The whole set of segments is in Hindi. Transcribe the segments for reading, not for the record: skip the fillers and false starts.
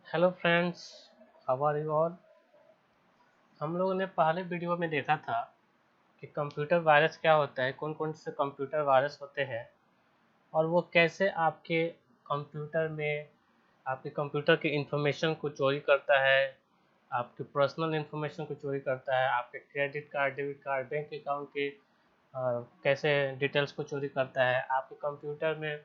Hello friends, how are you all. हम लोगों ने पहले वीडियो में देखा था कि कंप्यूटर वायरस क्या होता है, कौन कौन से कंप्यूटर वायरस होते हैं और वो कैसे आपके कंप्यूटर की इंफॉर्मेशन को चोरी करता है, आपके पर्सनल इंफॉर्मेशन को चोरी करता है, आपके credit card, debit card, bank account के कैसे डिटेल्स को चोरी करता है, आपके कंप्यूटर में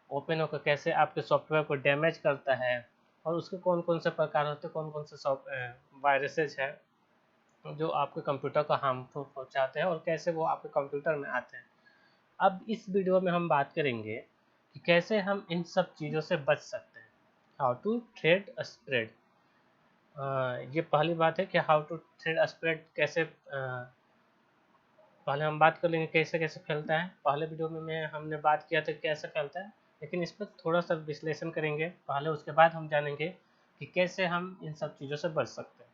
ओपन होकर कैसे आपके सॉफ्टवेयर को डैमेज करता है और उसके कौन कौन से प्रकार होते हैं, कौन कौन से वायरसेस हैं जो आपके कंप्यूटर को हार्मफुल पहुंचाते हैं और कैसे वो आपके कंप्यूटर में आते हैं। अब इस वीडियो में हम बात करेंगे कि कैसे हम इन सब चीज़ों से बच सकते हैं। How to threat spread. ये पहली बात है कि हाउ टू थ्रेड स्प्रेड कैसे पहले हम बात कर लेंगे कैसे कैसे फैलता है। पहले वीडियो में हमने बात किया था कैसे फैलता है, लेकिन इस पर थोड़ा सा विश्लेषण करेंगे पहले, उसके बाद हम जानेंगे कि कैसे हम इन सब चीज़ों से बच सकते हैं।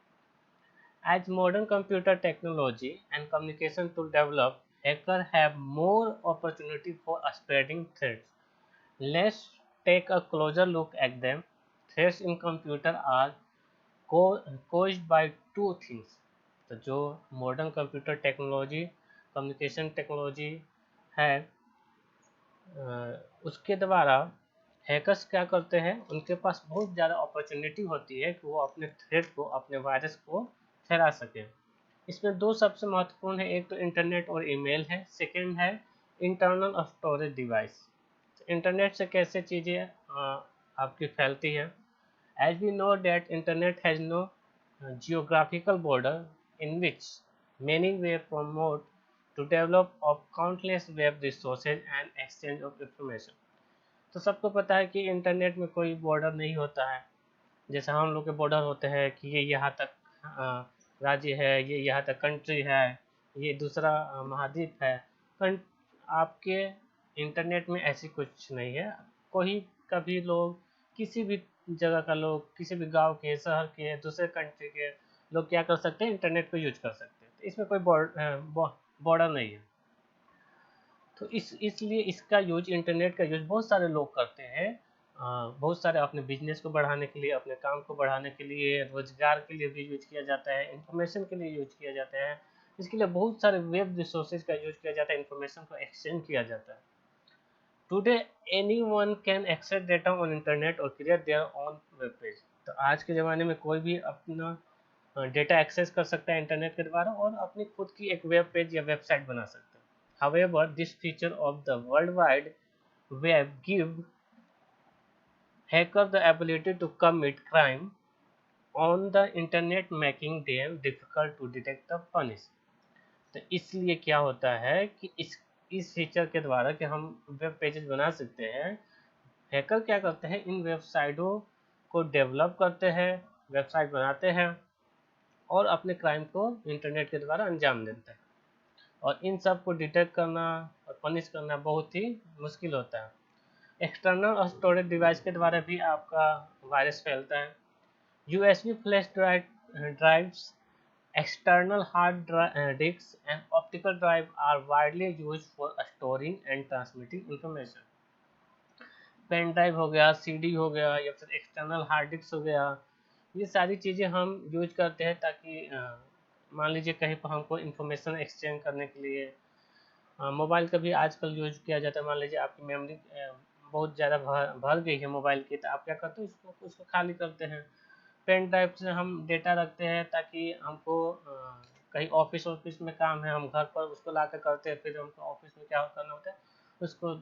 As modern computer technology and communication tools develop, hackers have more opportunity for spreading threats. Let's take a closer look at them. Threats in computer are caused by two things. तो जो modern computer technology, communication technology है, उसके द्वारा हैकर्स क्या करते हैं, उनके पास बहुत ज़्यादा अपॉर्चुनिटी होती है कि वो अपने थ्रेड को, अपने वायरस को फैला सके। इसमें दो सबसे महत्वपूर्ण है, एक तो इंटरनेट और ईमेल है, सेकंड है इंटरनल स्टोरेज डिवाइस। इंटरनेट से कैसे चीज़ें आपकी फैलती हैं। As we know that internet has no geographical border in which many were promoted to develop of countless web resources and exchange of information। तो सबको पता है कि इंटरनेट में कोई बॉर्डर नहीं होता है, जैसे हम लोग के बॉर्डर होते हैं कि ये यहाँ तक राज्य है, ये यहाँ तक कंट्री है, ये दूसरा महाद्वीप है। आपके इंटरनेट में ऐसी कुछ नहीं है। कोई कभी लोग, किसी भी जगह का लोग, किसी भी गांव के, शहर के, दूसरे कंट्री के लोग क्या कर सकते हैं, इंटरनेट को यूज कर सकते हैं। तो इसमें कोई बॉर्डर नहीं है। तो इसलिए इसका यूज, इंटरनेट का यूज बहुत सारे लोग करते हैं। बहुत सारे अपने बिजनेस को बढ़ाने के लिए, अपने काम को बढ़ाने के लिए, रोजगार के लिए भी यूज किया जाता है, इंफॉर्मेशन के लिए यूज किया जाता है। इसके लिए बहुत सारे वेब रिसोर्सेज का यूज किया जाता है, इंफॉर्मेशन को एक्सचेंज किया जाता है। Today anyone can access data on internet और create their own web page. तो आज के ज़माने में कोई भी अपना डेटा एक्सेस कर सकता है इंटरनेट के द्वारा और अपनी खुद की एक वेब पेज या वेबसाइट बना सकता है। However, this feature of the World Wide Web give hackers the ability to commit crime on the internet, making them difficult to detect and punish। तो इसलिए क्या होता है कि इस फीचर के द्वारा कि हम वेब पेजेस बना सकते हैं, हैकर क्या करते हैं, इन वेबसाइटों को डेवलप करते हैं, वेबसाइट बनाते हैं और अपने क्राइम को इंटरनेट के द्वारा अंजाम देते हैं। और इन सब को डिटेक्ट करना और पनिश करना बहुत ही मुश्किल होता है। एक्सटर्नल स्टोरेज डिवाइस के द्वारा भी आपका वायरस फैलता है। USB flash drives, external hard disks and optical drive are widely used for storing and transmitting information। Pen drive हो गया, सीडी हो गया या फिर एक्सटर्नल हार्ड डिस्क हो गया, ये सारी चीज़ें हम यूज करते हैं ताकि मान लीजिए कहीं पर हमको इंफॉर्मेशन एक्सचेंज करने के लिए। मोबाइल का भी आजकल यूज किया जाता है। मान लीजिए आपकी मेमोरी बहुत ज़्यादा भर गई है मोबाइल की, तो आप क्या करते हैं, उसको खाली करते हैं। पेन ड्राइव से हम डेटा रखते हैं ताकि हमको कहीं ऑफिस में काम है, हम घर पर उसको ला कर करते हैं, फिर हमको ऑफिस में क्या करना होता है, उसको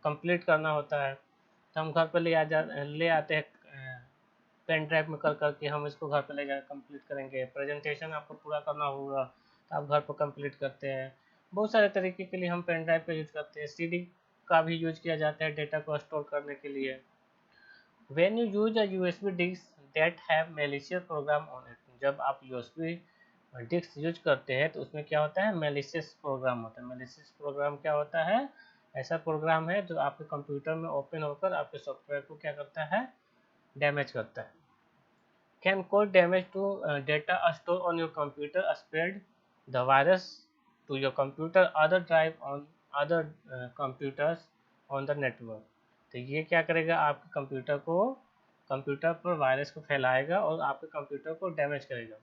कंप्लीट करना होता है। तो हम घर पर ले आते हैं, पेन ड्राइव में कर करके हम इसको घर पर ले जाकर कंप्लीट करेंगे। प्रेजेंटेशन आपको पूरा करना होगा तो आप घर पर कंप्लीट करते हैं। बहुत सारे तरीके के लिए हम पेन ड्राइव का यूज करते हैं। सीडी का भी यूज किया जाता है डेटा को स्टोर करने के लिए। When you use a USB disk that have malicious program on it, जब आप USB डिस्क यूज करते हैं तो उसमें क्या होता है, malicious प्रोग्राम होता है। malicious प्रोग्राम क्या होता है, ऐसा प्रोग्राम है जो आपके कंप्यूटर में ओपन होकर आपके सॉफ्टवेयर को क्या करता है, डैमेज करता है। Can cause damage to data stored on your computer, spread the virus to your computer other drive on other computers on the network। तो ये क्या करेगा, आपके कंप्यूटर को कंप्यूटर पर वायरस को फैलाएगा और आपके कंप्यूटर को डैमेज करेगा।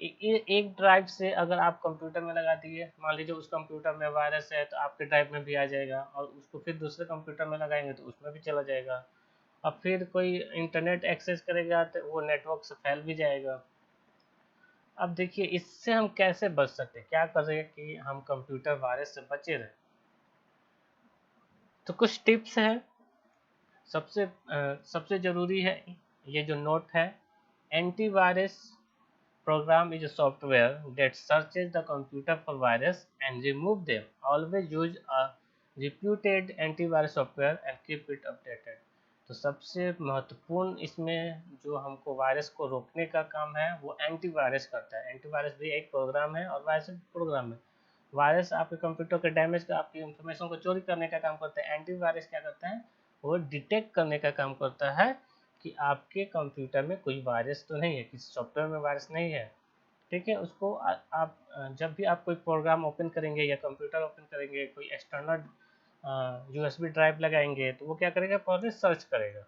एक ड्राइव से अगर आप कंप्यूटर में लगा दिए, मान लीजिए उस कंप्यूटर में वायरस है तो आपके ड्राइव में भी आ जाएगा, और उसको फिर दूसरे कंप्यूटर में लगाएंगे तो उसमें भी चला जाएगा। अब फिर कोई इंटरनेट एक्सेस करेगा तो वो नेटवर्क से फैल भी जाएगा। अब देखिए इससे हम कैसे बच सकते हैं, क्या करें कि हम कंप्यूटर वायरस से बचे रहें। तो कुछ टिप्स हैं। सबसे ज़रूरी है ये जो नोट है, antivirus program is a software that searches the computer for virus and remove them. Always use a reputed antivirus software and keep it updated. तो सबसे महत्वपूर्ण इसमें जो हमको वायरस को रोकने का काम है वो एंटीवायरस करता है। एंटीवायरस भी एक प्रोग्राम है और वायरस भी प्रोग्राम है। वायरस आपके कंप्यूटर के डैमेज का, आपकी इंफॉर्मेशन को चोरी करने का काम करता है। एंटीवायरस क्या करता है, वो डिटेक्ट करने का काम करता है कि आपके कंप्यूटर में कोई वायरस तो नहीं है, किसी सॉफ्टवेयर में वायरस नहीं है। ठीक है, उसको आप जब भी आप कोई प्रोग्राम ओपन करेंगे या कंप्यूटर ओपन करेंगे, कोई एक्सटर्नल यूएसबी ड्राइव लगाएंगे तो वो क्या करेगा, पहले सर्च करेगा।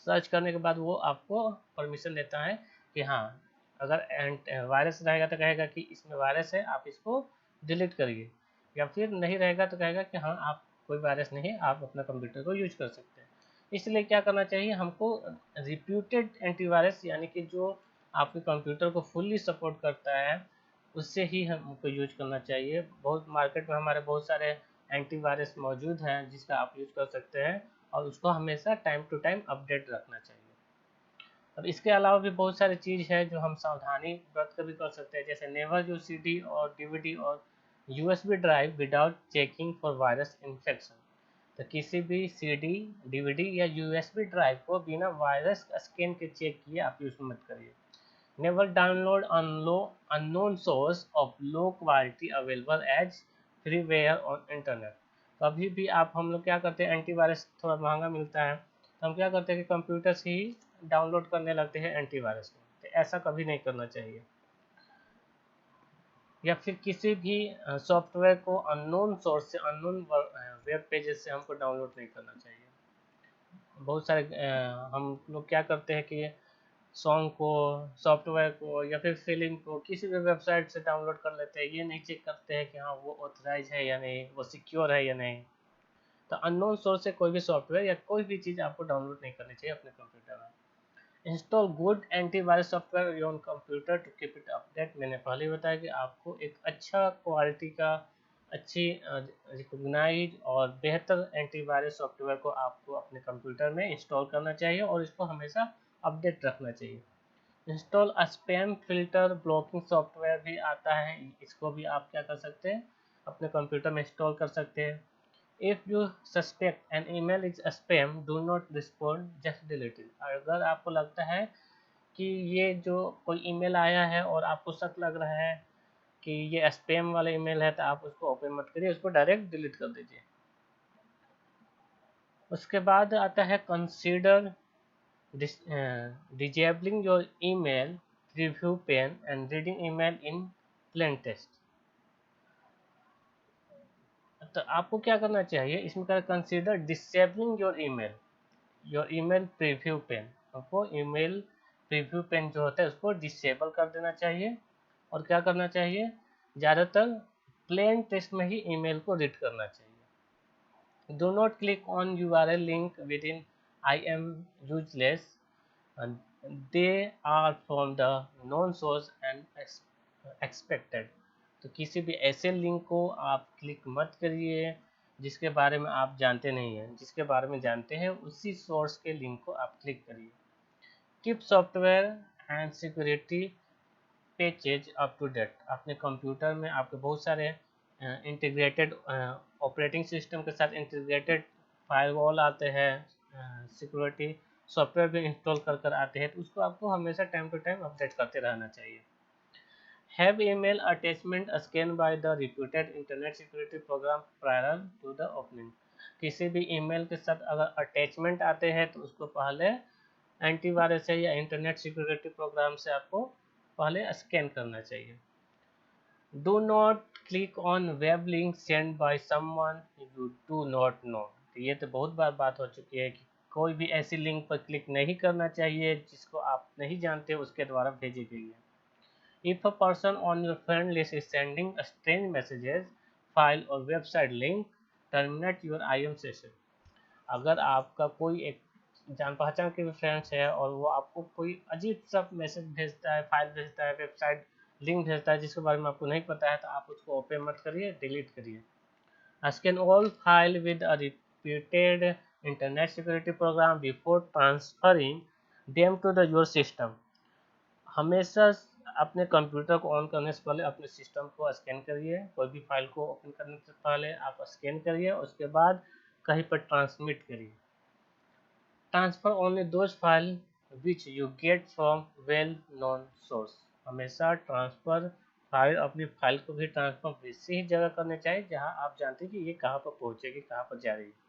सर्च करने के बाद वो आपको परमिशन देता है कि हाँ, अगर वायरस रहेगा तो कहेगा कि इसमें वायरस है, आप इसको डिलीट करिए, या फिर नहीं रहेगा तो कहेगा कि हाँ, आप कोई वायरस नहीं है, आप अपना कंप्यूटर को यूज कर सकते हैं। इसलिए क्या करना चाहिए हमको, रिप्यूटेड एंटीवायरस यानी कि जो आपके कंप्यूटर को फुल्ली सपोर्ट करता है उससे ही हमको यूज करना चाहिए। बहुत मार्केट में हमारे बहुत सारे एंटीवायरस मौजूद हैं जिसका आप यूज कर सकते हैं, और उसको हमेशा टाइम टू टाइम अपडेट रखना चाहिए। अब इसके अलावा भी बहुत सारी चीज़ है जो हम सावधानी बरत कर भी कर सकते हैं, जैसे नेवर यूज सीडी और डीवीडी और USB drive without checking for virus infection. तो किसी भी सीडी, डीवीडी या यूएसबी ड्राइव को बिना वायरस स्कैन के चेक किए आप यूज मत करिए। Never download unknown source of low quality available as freeware on internet. कभी भी आप, हम लोग क्या करते हैं, एंटीवायरस थोड़ा महंगा मिलता है तो हम क्या करते हैं कि कंप्यूटर से ही डाउनलोड करने लगते हैं एंटीवायरस को। तो ऐसा कभी नहीं करना चाहिए। या फिर किसी भी सॉफ्टवेयर को अननोन सोर्स से, अननोन वेब पेजेस से हमको डाउनलोड नहीं करना चाहिए। बहुत सारे हम लोग क्या करते हैं कि सॉन्ग को, सॉफ्टवेयर को या फिर फिल्म को किसी भी वेबसाइट से डाउनलोड कर लेते हैं, ये नहीं चेक करते हैं कि हाँ वो ऑथराइज है या नहीं, वो सिक्योर है या नहीं। तो अननोन सोर्स से कोई भी सॉफ्टवेयर या कोई भी चीज़ आपको डाउनलोड नहीं करनी चाहिए अपने कंप्यूटर में। Install good antivirus software on computer to keep it update. मैंने पहले ही बताया कि आपको एक अच्छा क्वालिटी का, अच्छी रिकॉग्नाइज और बेहतर एंटीवायरस सॉफ्टवेयर को आपको अपने कंप्यूटर में इंस्टॉल करना चाहिए और इसको हमेशा अपडेट रखना चाहिए। Install spam filter blocking software भी आता है, इसको भी आप क्या कर सकते हैं, अपने कंप्यूटर में इंस्टॉल कर सकते हैं। If you suspect an email is spam, do not respond, just delete it. अगर आपको लगता है कि ये जो कोई ईमेल आया है और आपको शक लग रहा है कि ये स्पैम वाला ईमेल है, तो आप उसको ओपन मत करिए, उसको डायरेक्ट डिलीट कर दीजिए। उसके बाद आता है consider disabling your email preview pane and reading email in plain text। तो आपको क्या करना चाहिए इसमें, कर consider disabling your email preview pane. आपको ईमेल प्रीव्यू पेन जो होता है उसको डिसेबल कर देना चाहिए, और क्या करना चाहिए, ज़्यादातर प्लेन टेक्स्ट में ही ईमेल को रीड करना चाहिए। Do not click on URL link with in I M unless, they are from the known source and expected. तो किसी भी ऐसे लिंक को आप क्लिक मत करिए जिसके बारे में आप जानते नहीं हैं, जिसके बारे में जानते हैं उसी सोर्स के लिंक को आप क्लिक करिए। Keep software and security patches up to date. अपने कंप्यूटर में आपके बहुत सारे इंटीग्रेटेड ऑपरेटिंग सिस्टम के साथ इंटीग्रेटेड फायरवॉल आते हैं, सिक्योरिटी सॉफ्टवेयर भी इंस्टॉल कर आते हैं, तो उसको आपको हमेशा टाइम टू टाइम अपडेट करते रहना चाहिए। Have email attachment scanned by the reputed internet security program prior to the opening। किसी भी ईमेल के साथ अगर अटैचमेंट आते हैं तो उसको पहले एंटीवायरस है या इंटरनेट सिक्योरिटी प्रोग्राम से आपको पहले स्कैन करना चाहिए। Do not click on web link send by someone you do not know. तो ये तो बहुत बार बात हो चुकी है कि कोई भी ऐसी लिंक पर क्लिक नहीं करना चाहिए जिसको आप नहीं जानते उसके द्वारा भेजी गई है। If a person on your friend list is sending a strange messages, file or website link, terminate your IM session. अगर आपका कोई एक जान पहचान के भी फ्रेंड्स है और वो आपको कोई अजीब सा मैसेज भेजता है, फाइल भेजता है, वेबसाइट लिंक भेजता है जिसके बारे में आपको नहीं पता है, तो आप उसको ओपन मत करिए, डिलीट करिए। Scan all file with a repeated internet security program before transferring them to your system. हमेशा अपने कंप्यूटर को ऑन करने से पहले अपने सिस्टम को स्कैन करिए। कोई भी फाइल को ओपन करने से पहले आप स्कैन करिए, उसके बाद कहीं पर ट्रांसमिट करिए। Transfer only those file which you get from well known source. हमेशा ट्रांसफर फाइल अपनी फाइल को भी ट्रांसफर वैसी ही जगह करनी चाहिए जहां आप जानते हैं कि ये कहाँ पर पहुंचेगी, कहाँ पर जा रही है।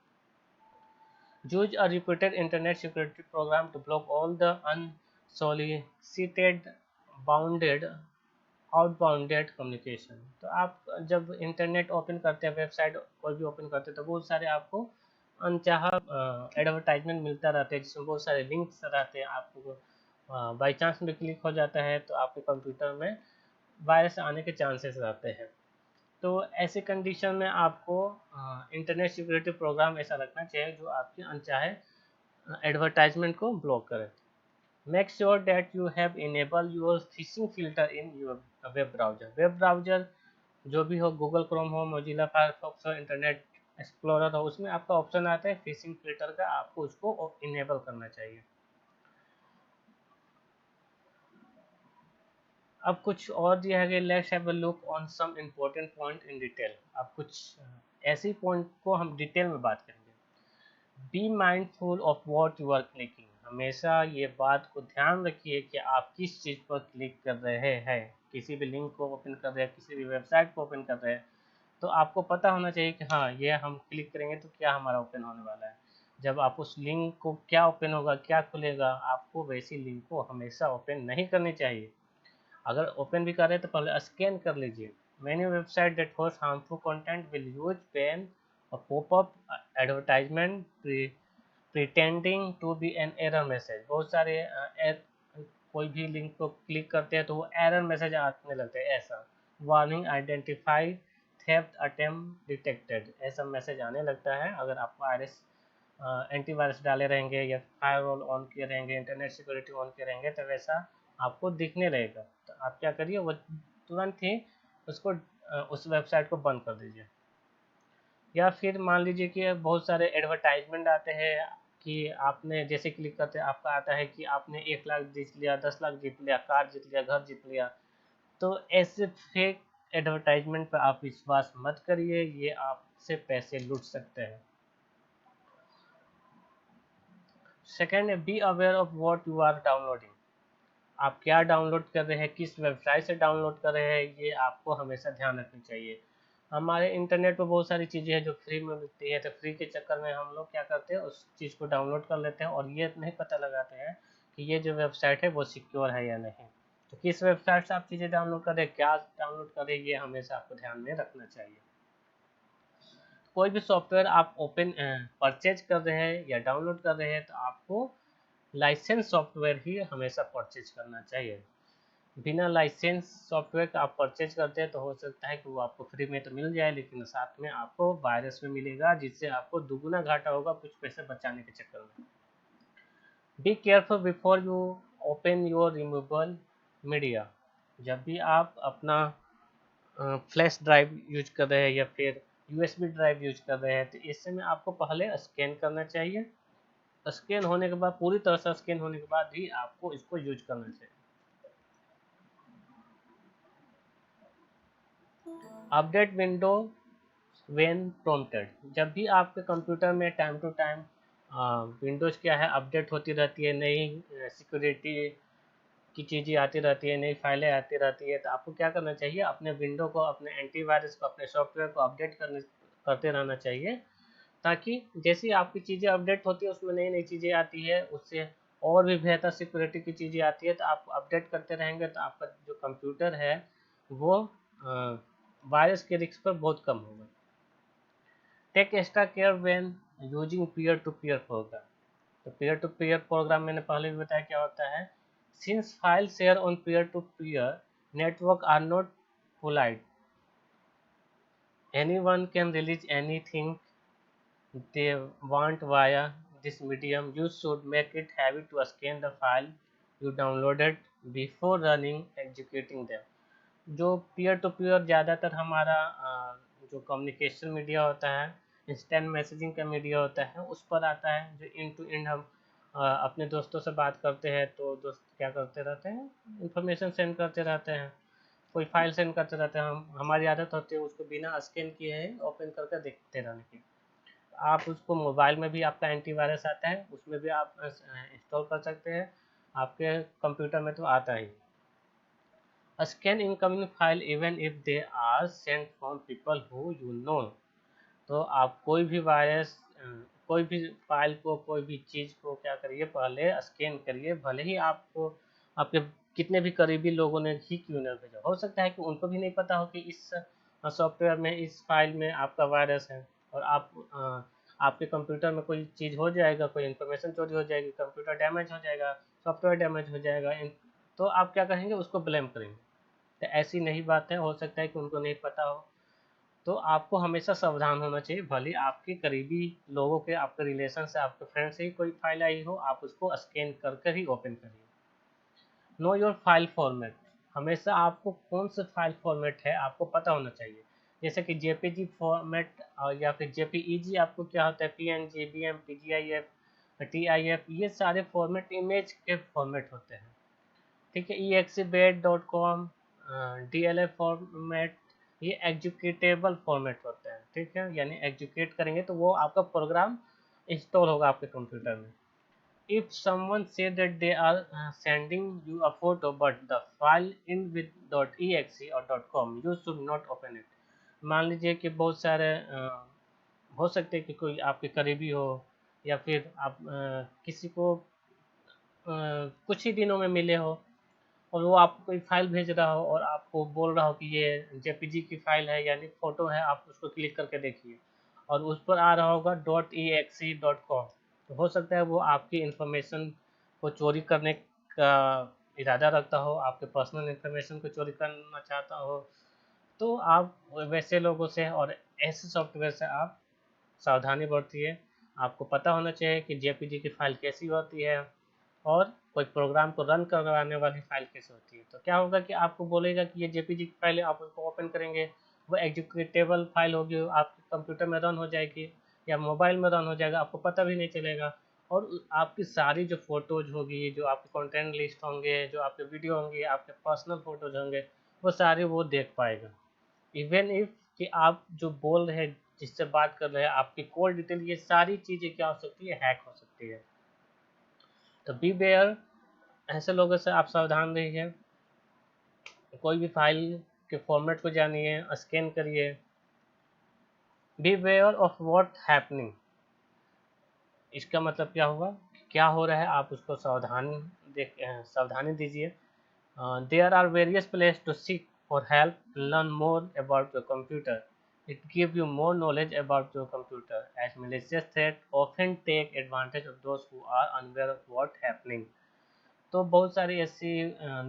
Use a repeated internet security program to block all the unsolicited bounded outbounded communication. तो आप जब इंटरनेट ओपन करते हैं, वेबसाइट कोई भी ओपन करते हैं, तो बहुत सारे आपको अनचाहा एडवर्टाइजमेंट मिलता रहता है जिसमें बहुत सारे लिंक्स रहते हैं। आपको बाई चांस में क्लिक हो जाता है तो आपके कंप्यूटर में वायरस आने के चांसेस रहते हैं। तो ऐसे कंडीशन में आपको इंटरनेट सिक्योरिटी प्रोग्राम ऐसा रखना चाहिए जो आपके अनचाहे एडवर्टाइजमेंट को ब्लॉक करे। Make sure that you have enabled your phishing filter in your web browser. Web browser जो भी हो, गूगल क्रोम हो, मोजिला फायरफॉक्स हो, इंटरनेट एक्सप्लोरर हो, उसमें आपका ऑप्शन आता है फिशिंग फिल्टर का, आपको उसको इनेबल करना चाहिए। अब कुछ और दिया है कि let's have a look on some important point in detail. अब कुछ ऐसी पॉइंट को हम डिटेल में बात करेंगे। Be mindful of what you are clicking. हमेशा ये बात को ध्यान रखिए कि आप किस चीज़ पर क्लिक कर रहे हैं। किसी भी लिंक को ओपन कर रहे हैं, किसी भी वेबसाइट को ओपन कर रहे हैं, तो आपको पता होना चाहिए कि हाँ, ये हम क्लिक करेंगे तो क्या हमारा ओपन होने वाला है। जब आप उस लिंक को क्या ओपन होगा, क्या खुलेगा, आपको वैसी लिंक को हमेशा ओपन नहीं करनी चाहिए। अगर ओपन भी कर रहे हैं तो पहले स्कैन कर लीजिए। Many website that host harmful content will use pen और popup advertisement pretending to be an error message. बहुत सारे कोई भी लिंक को क्लिक करते हैं तो वो एरर मैसेज आने लगते हैं, ऐसा warning identify theft attempt detected, ऐसा मैसेज आने लगता है। अगर आप वायरस एंटीवायरस डाले रहेंगे या फायरवॉल ऑन किए रहेंगे, इंटरनेट सिक्योरिटी ऑन किए रहेंगे, तो वैसा आपको दिखने रहेगा। तो आप क्या करिए, वो तुरंत ही उसको उस वेबसाइट को बंद कर दीजिए। या फिर मान लीजिए कि बहुत सारे एडवर्टाइजमेंट आते हैं कि आपने जैसे क्लिक करते हैं आपका आता है कि आपने 1 लाख जीत लिया, 10 लाख जीत लिया, कार जीत लिया, घर जीत लिया। तो ऐसे फेक एडवर्टाइजमेंट पर आप विश्वास मत करिए, ये आपसे पैसे लूट सकते हैं। सेकेंड है be aware of what you are downloading. आप क्या डाउनलोड कर रहे हैं, किस वेबसाइट से डाउनलोड कर रहे हैं, ये आपको हमेशा ध्यान रखनी चाहिए। हमारे इंटरनेट पर बहुत सारी चीज़ें हैं जो फ्री में मिलती है, तो फ्री के चक्कर में हम लोग क्या करते हैं, उस चीज़ को डाउनलोड कर लेते हैं और ये नहीं पता लगाते हैं कि ये जो वेबसाइट है वो सिक्योर है या नहीं। तो किस वेबसाइट से आप चीज़ें डाउनलोड कर रहे हैं, क्या डाउनलोड कर रहे हैं, ये हमेशा आपको ध्यान में रखना चाहिए। कोई भी सॉफ्टवेयर आप ओपन परचेज कर रहे हैं या डाउनलोड कर रहे हैं तो आपको लाइसेंस सॉफ्टवेयर ही हमेशा परचेज करना चाहिए। बिना लाइसेंस सॉफ्टवेयर का आप परचेज करते हैं तो हो सकता है कि वो आपको फ्री में तो मिल जाए, लेकिन साथ में आपको वायरस में मिलेगा जिससे आपको दुगुना घाटा होगा कुछ पैसे बचाने के चक्कर में। Be careful before you open your removable media. जब भी आप अपना फ्लैश ड्राइव यूज कर रहे हैं या फिर यूएसबी ड्राइव यूज कर रहे हैं तो इस समय आपको पहले स्कैन करना चाहिए। स्कैन होने के बाद, पूरी तरह से स्कैन होने के बाद ही आपको इसको यूज करना चाहिए। Update window when prompted. जब भी आपके कंप्यूटर में टाइम टू टाइम विंडोज़ क्या है अपडेट होती रहती है, नई सिक्योरिटी की चीज़ें आती रहती है, नई फाइलें आती रहती है, तो आपको क्या करना चाहिए, अपने विंडो को, अपने एंटीवायरस को, अपने सॉफ्टवेयर को अपडेट करते रहना चाहिए, ताकि जैसे आपकी चीज़ें अपडेट होती है उसमें नई नई चीज़ें आती है, उससे और भी बेहतर सिक्योरिटी की चीज़ें आती है, तो आप अपडेट करते रहेंगे तो आपका जो कंप्यूटर है वो वायरस के रिस्क पर बहुत कम होगा। Take extra care when using peer to peer program. तो पीयर टू पीयर प्रोग्राम मैंने पहले भी बताया क्या होता है। Since file share on peer to peer network are not polite, anyone can release anything they want via this medium. You should make it habit to scan the file you downloaded before running executing them. जो पीयर टू पीयर ज़्यादातर हमारा जो कम्युनिकेशन मीडिया होता है, इंस्टेंट मैसेजिंग का मीडिया होता है, उस पर आता है। जो इन टू एंड हम अपने दोस्तों से बात करते हैं तो दोस्त क्या करते रहते हैं, इंफॉर्मेशन सेंड करते रहते हैं, कोई फाइल सेंड करते रहते हैं। हम हमारी आदत होती है उसको बिना स्कैन किए हैं ओपन करके देखते रहने की। आप उसको मोबाइल में भी आपका एंटीवायरस आता है, उसमें भी आप इंस्टॉल कर सकते हैं, आपके कंप्यूटर में तो आता ही। Scan incoming file even if they are sent from people who you know। तो आप कोई भी वायरस कोई भी फाइल को, कोई भी चीज़ को क्या करिए, पहले स्कैन करिए, भले ही आपको आपके कितने भी करीबी लोगों ने ही क्यों ना भेजा। हो सकता है कि उनको भी नहीं पता हो कि इस सॉफ्टवेयर में, इस फाइल में आपका वायरस है, और आपके कंप्यूटर में कोई चीज़ हो जाएगा, कोई इन्फॉर्मेशन चोरी हो जाएगी, कंप्यूटर डैमेज हो जाएगा, सॉफ्टवेयर डैमेज हो जाएगा, तो आप क्या करेंगे, उसको ब्लेम करेंगे। तो ऐसी नहीं बात है, हो सकता है कि उनको नहीं पता हो। तो आपको हमेशा सावधान होना चाहिए, भले आपके करीबी लोगों के, आपके रिलेशन से, आपके फ्रेंड से ही कोई फाइल आई हो, आप उसको स्कैन कर कर ही ओपन करिए। नो योर फाइल फॉर्मेट, हमेशा आपको कौन सा फाइल फॉर्मेट है आपको पता होना चाहिए। जैसे कि जेपीजी फॉर्मेट या फिर जेपीईजी, आपको क्या होता है, पीएनजी, बीएमपी, जीआईएफ, टीआईएफ, ये सारे फॉर्मेट इमेज के फॉर्मेट होते हैं। ठीक है, exibet.com, DLF फॉर्मेट, ये एग्जीक्यूटेबल फॉर्मेट होते हैं। ठीक है, यानी एग्जीक्यूट करेंगे तो वो आपका प्रोग्राम इंस्टॉल होगा आपके कंप्यूटर में। If someone say that they are sending you a photo but the file in with .exe और .com, you should not open it. मान लीजिए कि बहुत सारे हो सकते हैं कि कोई आपके करीबी हो, या फिर आप किसी को कुछ ही दिनों में मिले हो, और वो आपको कोई फाइल भेज रहा हो और आपको बोल रहा हो कि ये जेपीजी की फाइल है, यानी फ़ोटो है, आप उसको क्लिक करके देखिए, और उस पर आ रहा होगा .exe.com, तो हो सकता है वो आपकी इन्फॉर्मेशन को चोरी करने का इरादा रखता हो, आपके पर्सनल इन्फॉर्मेशन को चोरी करना चाहता हो। तो आप वैसे लोगों से और ऐसे सॉफ्टवेयर से आप सावधानी बरतिए। आपको पता होना चाहिए कि जेपीजी की फ़ाइल कैसी होती है, और कोई प्रोग्राम को रन करवाने वाली फ़ाइल कैसे होती है। तो क्या होगा कि आपको बोलेगा कि ये जेपीजी की फ़ाइल है, आप उसको ओपन करेंगे, वो एग्जीक्यूटेबल फ़ाइल होगी, आपके कंप्यूटर में रन हो जाएगी या मोबाइल में रन हो जाएगा, आपको पता भी नहीं चलेगा। और आपकी सारी जो फ़ोटोज़ होगी, जो आपके कंटेंट लिस्ट होंगे, जो आपके वीडियो होंगे, आपके पर्सनल फ़ोटोज़ होंगे, वो सारे वो देख पाएगा। इवन इफ कि आप जो बोल रहे हैं, जिससे बात कर रहे हैं, आपकी कॉल डिटेल, ये सारी चीज़ें क्या हो सकती है, हैक हो सकती है। तो बी वेयर, ऐसे लोगों से आप सावधान रहिए। कोई भी फाइल के फॉर्मेट को जानिए, स्कैन करिए। Beware of what happening, इसका मतलब क्या हुआ, क्या हो रहा है, आप उसको सावधानी दीजिए। There are various place to seek for help, learn more about your computer, it give you more knowledge about your computer, as malicious threat often take advantage of those who are unaware of what happening। तो बहुत सारी ऐसी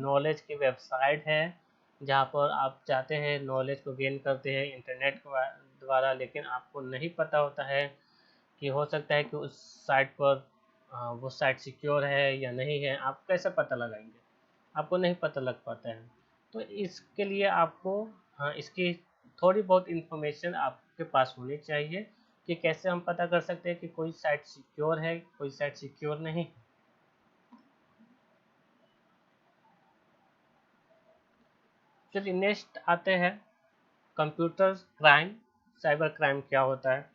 नॉलेज की वेबसाइट है जहाँ पर आप जाते हैं, नॉलेज को गेन करते हैं इंटरनेट द्वारा, लेकिन आपको नहीं पता होता है कि हो सकता है कि उस साइट पर वो साइट सिक्योर है या नहीं है। आप कैसे पता लगाएंगे, आपको नहीं पता लग पाता है। तो इसके लिए आपको, हाँ, इसकी थोड़ी बहुत इन्फॉर्मेशन आपके पास होनी चाहिए कि कैसे हम पता कर सकते हैं कि कोई साइट सिक्योर है, कोई साइट सिक्योर नहीं है। चलिए नेक्स्ट आते हैं, कंप्यूटर क्राइम, साइबर क्राइम क्या होता है।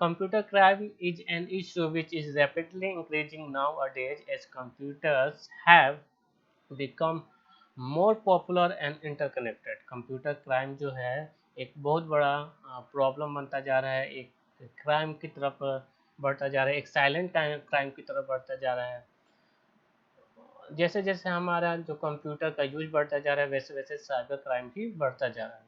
Computer crime is an issue which is rapidly increasing nowadays as computers have become more popular and interconnected. Computer crime जो है एक बहुत बड़ा प्रॉब्लम बनता जा रहा है, एक क्राइम की तरफ बढ़ता जा रहा है, एक साइलेंट क्राइम की तरफ बढ़ता जा रहा है। जैसे जैसे हमारा जो कंप्यूटर का यूज बढ़ता जा रहा है, वैसे वैसे साइबर क्राइम भी बढ़ता जा रहा है।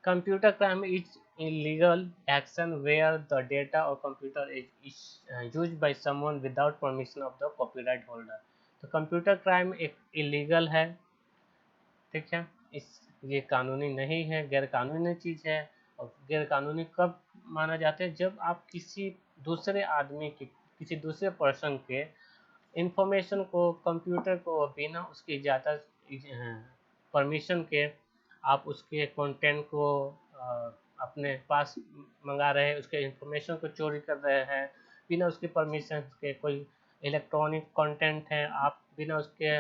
Computer crime is illegal action where the data or computer is used by someone without permission of the copyright holder। तो कंप्यूटर क्राइम एक इलीगल है, ठीक है। इस ये कानूनी नहीं है, गैर कानूनी चीज़ है। और गैर कानूनी कब माना जाता है? जब आप किसी दूसरे आदमी की, किसी दूसरे पर्सन के इंफॉर्मेशन को, कंप्यूटर को बिना उसकी इजाज़त, परमिशन के आप उसके कंटेंट को अपने पास मंगा रहे हैं, उसके इंफॉर्मेशन को चोरी कर रहे हैं बिना उसके परमिशन के। कोई इलेक्ट्रॉनिक कंटेंट है, आप बिना उसके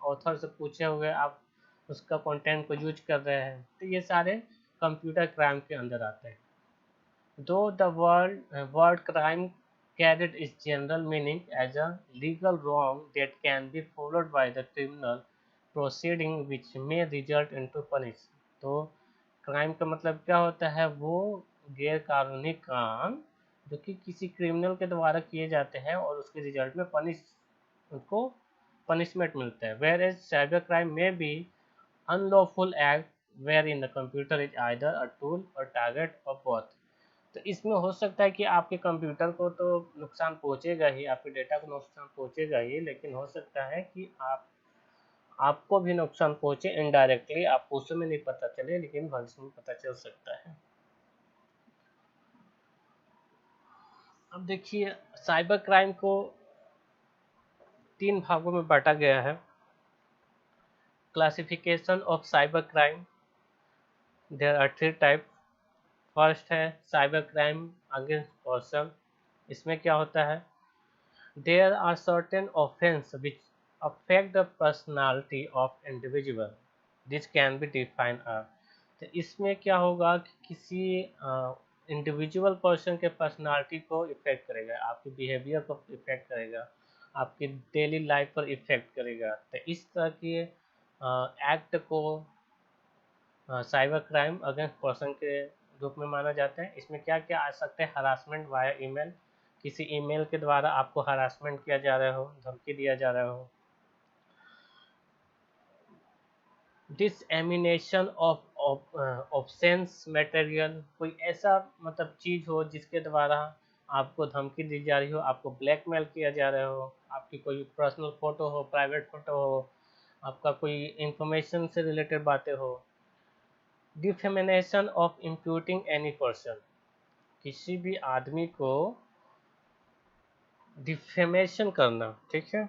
ऑथर से पूछे हुए आप उसका कंटेंट को यूज कर रहे हैं, तो ये सारे कंप्यूटर क्राइम के अंदर आते हैं। Though the word crime carried its general meaning as a legal wrong that can be followed by the criminal proceeding which may result into punish। तो क्राइम का मतलब क्या होता है? वो गैर कानूनी काम जो कि किसी क्रिमिनल के द्वारा किए जाते हैं और उसके रिजल्ट में उनको पनिशमेंट मिलता है। वेयर एज साइबर क्राइम में B unlawful act wherein the computer is either a tool or target of both। तो इसमें हो सकता है कि आपके कंप्यूटर को तो नुकसान पहुंचेगा ही, आपके डेटा को नुकसान पहुंचेगा ही, लेकिन हो सकता है कि आपको भी नुकसान पहुंचे इनडायरेक्टली, आपको उस समय नहीं पता चले लेकिन भविष्य में पता चल सकता है। अब देखिए, साइबर क्राइम को 3 भागों में बांटा गया है। Classification of cyber crime, there are 3 type. First है साइबर क्राइम अगेंस्ट पर्सन। इसमें क्या होता है? There are certain offence which affect the personality of individual, this can be defined as। तो इसमें क्या होगा कि किसी इंडिविजुअल पर्सन के पर्सनालिटी को इफेक्ट करेगा, आपके बिहेवियर को इफेक्ट करेगा, आपकी डेली लाइफ पर इफेक्ट करेगा। तो इस तरह के एक्ट को साइबर क्राइम अगेंस्ट पर्सन के रूप में माना जाता है। इसमें क्या क्या आ सकते हैं? हरासमेंट वाया ईमेल, किसी ईमेल के द्वारा आपको हरासमेंट किया जा रहा हो, धमकी दिया जा रहा हो। डिसएमिनेशन ऑफ ऑब्सेंस मटेरियल, कोई ऐसा मतलब चीज़ हो जिसके द्वारा आपको धमकी दी जा रही हो, आपको ब्लैकमेल किया जा रहा हो, आपकी कोई पर्सनल फ़ोटो हो, प्राइवेट फ़ोटो हो, आपका कोई इंफॉर्मेशन से रिलेटेड बातें हो। डिफेमिनेशन ऑफ इम्प्यूटिंग एनी पर्सन, किसी भी आदमी को डिफेमेशन करना, ठीक है।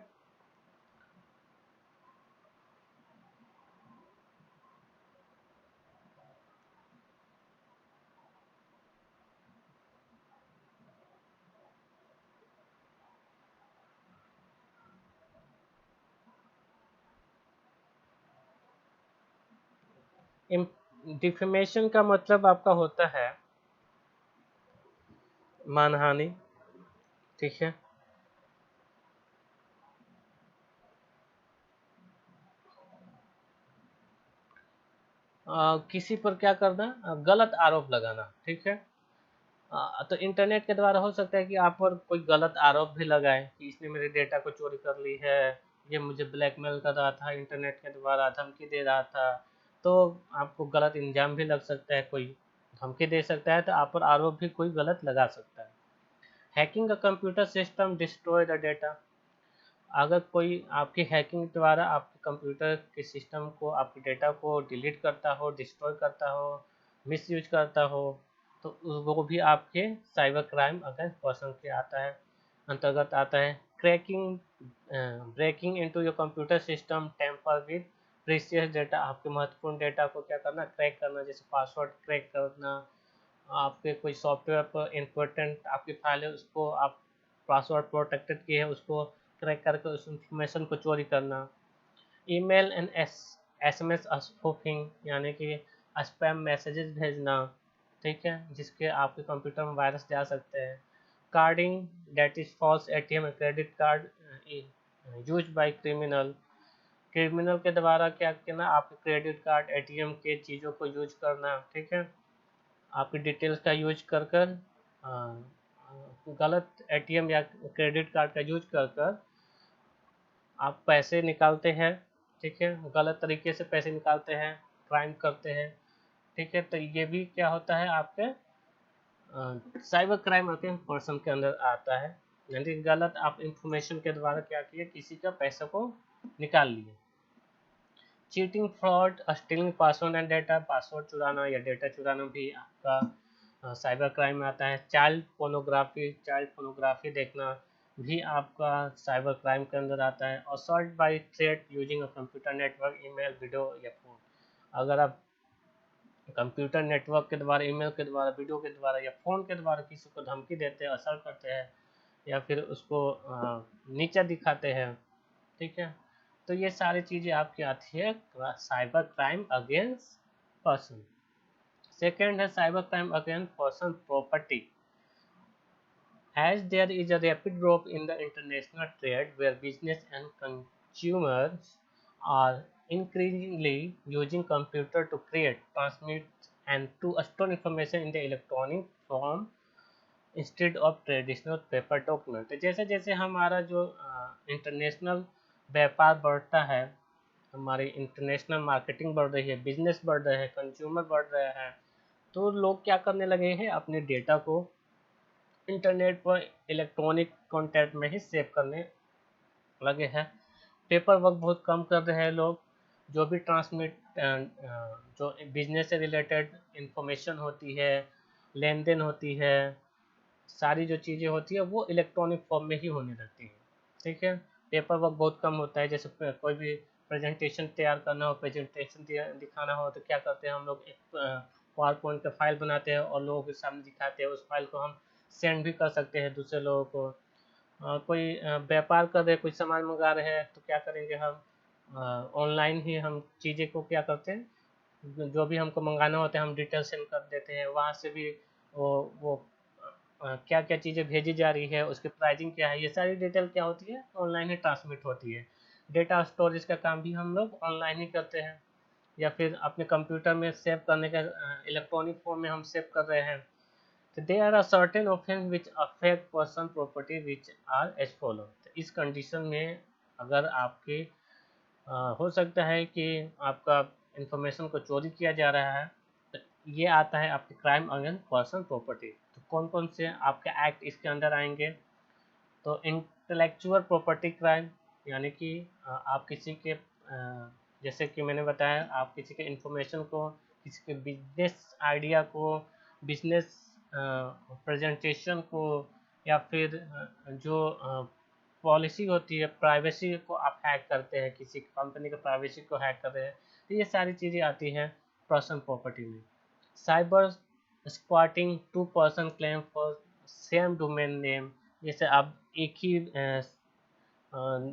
डिफेमेशन का मतलब आपका होता है मानहानि, ठीक है। किसी पर क्या करना? गलत आरोप लगाना, ठीक है। तो इंटरनेट के द्वारा हो सकता है कि आप पर कोई गलत आरोप भी लगाए कि इसने मेरे डेटा को चोरी कर ली है, ये मुझे ब्लैकमेल कर रहा था, इंटरनेट के द्वारा धमकी दे रहा था। तो आपको गलत इल्जाम भी लग सकता है, कोई धमकी दे सकता है, तो आप पर आरोप भी कोई गलत लगा सकता है। Hacking a computer system destroy the data, अगर कोई आपकी हैकिंग द्वारा आपके कंप्यूटर के सिस्टम को, आपके डेटा को डिलीट करता हो, डिस्ट्रॉय करता हो, मिसयूज करता हो, तो वो भी आपके साइबर क्राइम अगेंस्ट पर्सन के अंतर्गत आता है। Cracking, breaking into your computer system tamper with precious data, आपके महत्वपूर्ण डेटा को क्या करना? क्रैक करना, जैसे पासवर्ड क्रैक करना, आपके कोई सॉफ्टवेयर पर इम्पोर्टेंट आपकी फाइल है उसको आप पासवर्ड प्रोटेक्टेड की है उसको क्रैक करके उस इंफॉर्मेशन को चोरी करना। ईमेल एंड एसएमएस स्पूफिंग, यानी कि स्पैम मैसेजेस भेजना, ठीक है, जिसके आपके कंप्यूटर में वायरस जा सकते हैं। Carding, that is false ATM credit card use by criminal, criminal के द्वारा क्या करना? आपके क्रेडिट कार्ड, एटीएम के चीज़ों को यूज करना, ठीक है, आपकी डिटेल्स का यूज कर कर गलत एटीएम या क्रेडिट कार्ड का यूज कर कर आप पैसे निकालते हैं, ठीक है, गलत तरीके से पैसे निकालते हैं, क्राइम करते हैं। ठीक है, तो ये भी क्या होता है आपके साइबर क्राइम अगेंस्ट पर्सन के अंदर आता है। यानी गलत आप इंफॉर्मेशन के द्वारा क्या किए, किसी का पैसा को निकाल लिए। Cheating, fraud, stealing password and data, password चुराना या डेटा चुराना भी आपका साइबर क्राइम में आता है। चाइल्ड पोर्नोग्राफी देखना भी आपका साइबर क्राइम के अंदर आता है। Assault by threat using a computer network, email, video या फोन। अगर आप कंप्यूटर नेटवर्क के द्वारा, ईमेल के द्वारा, वीडियो के द्वारा या फ़ोन के द्वारा किसी को धमकी देते हैं, असर करते हैं या फिर उसको नीचा दिखाते हैं, ठीक है, तो ये सारी चीज़ें आपकी आती है cyber crime against person. Second है cyber crime against person property. As there is a rapid growth in the international trade where business and consumers are increasingly using computer to create, transmit and to store information in the electronic form instead of traditional paper document। तो जैसे जैसे हमारा जो इंटरनेशनल व्यापार बढ़ता है, हमारी इंटरनेशनल मार्केटिंग बढ़ रही है, बिजनेस बढ़ रहे हैं, कंज्यूमर बढ़ रहे हैं, तो लोग क्या करने लगे हैं, अपने डेटा को इंटरनेट पर इलेक्ट्रॉनिक कॉन्टेंट में ही सेव करने लगे हैं। पेपर वर्क बहुत कम कर रहे हैं लोग। जो भी ट्रांसमिट जो बिजनेस से रिलेटेड इंफॉर्मेशन होती है, लेन देन होती है, सारी जो चीज़ें होती है वो इलेक्ट्रॉनिक फॉर्म में ही होने लगती है, ठीक है। पेपर वर्क बहुत कम होता है। जैसे कोई भी प्रेजेंटेशन तैयार करना हो, प्रेजेंटेशन दिखाना हो, तो क्या करते हैं हम लोग, एक पावर पॉइंट का फाइल बनाते हैं और लोगों के सामने दिखाते हैं। उस फाइल को हम सेंड भी कर सकते हैं दूसरे लोगों को। कोई व्यापार कर रहे, कोई सामान मंगा रहे हैं, तो क्या करेंगे हम, ऑनलाइन ही हम चीज़ें को क्या करते हैं, जो भी हमको मंगाना होता है हम डिटेल सेंड कर देते हैं। वहाँ से भी वो क्या क्या चीज़ें भेजी जा रही है, उसकी प्राइसिंग क्या है, ये सारी डिटेल क्या होती है, ऑनलाइन ही ट्रांसमिट होती है। डेटा स्टोरेज का काम भी हम लोग ऑनलाइन ही करते हैं, या फिर अपने कंप्यूटर में सेव करने का, इलेक्ट्रॉनिक फॉर्म में हम सेव कर रहे हैं। तो there are certain offence which affect person property which are as follow. तो इस कंडीशन में अगर आपके हो सकता है कि आपका इंफॉर्मेशन को चोरी किया जा रहा है, तो ये आता है आपके क्राइम अगेंस्ट पर्सन प्रॉपर्टी। तो कौन कौन से आपके एक्ट इसके अंदर आएंगे, तो इंटेलेक्चुअल प्रॉपर्टी क्राइम, यानी कि आप किसी के जैसे कि मैंने बताया, आप किसी के इंफॉर्मेशन को, किसी के बिजनेस आइडिया को, बिजनेस प्रेजेंटेशन को, या फिर जो पॉलिसी होती है, प्राइवेसी को आप हैक करते हैं, किसी कंपनी के प्राइवेसी को हैक कर रहे हैं, तो ये सारी चीज़ें आती हैं पर्सन प्रॉपर्टी में। Cyber squatting, two person claim for same domain name. जैसे आप एक ही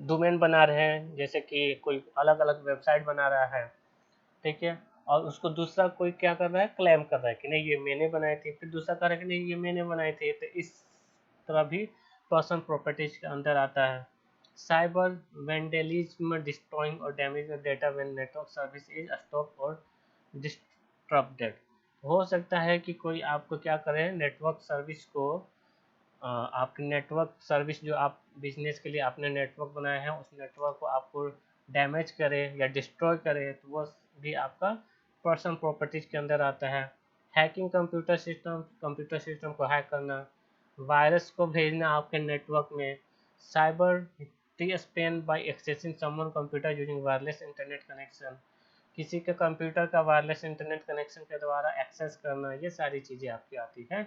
डोमेन बना रहे हैं, जैसे कि कोई अलग अलग वेबसाइट बना रहा है, ठीक है, और उसको दूसरा कोई क्या कर रहा है, क्लेम कर रहा है कि नहीं ये मैंने बनाई थी, फिर दूसरा कह रहा है कि नहीं ये मैंने बनाई थी। तो इस तरह भी पर्सन प्रॉपर्टीज के अंदर आता है। साइबर वेंडलिज्म, डिस्ट्रॉइंग और damage data when network service is stop और डिस्टर्बड। हो सकता है कि कोई आपको क्या करे, नेटवर्क सर्विस को, आपकी नेटवर्क सर्विस जो आप बिजनेस के लिए आपने नेटवर्क बनाया है, उस नेटवर्क को आपको डैमेज करे या डिस्ट्रॉय करे, तो वो भी आपका पर्सनल प्रॉपर्टीज के अंदर आता है। हैकिंग कंप्यूटर सिस्टम को हैक करना, वायरस को भेजना आपके नेटवर्क में। Cyber trespass by accessing someone computer using wireless internet connection, किसी के कंप्यूटर का वायरलेस इंटरनेट कनेक्शन के द्वारा एक्सेस करना, ये सारी चीज़ें आपकी आती है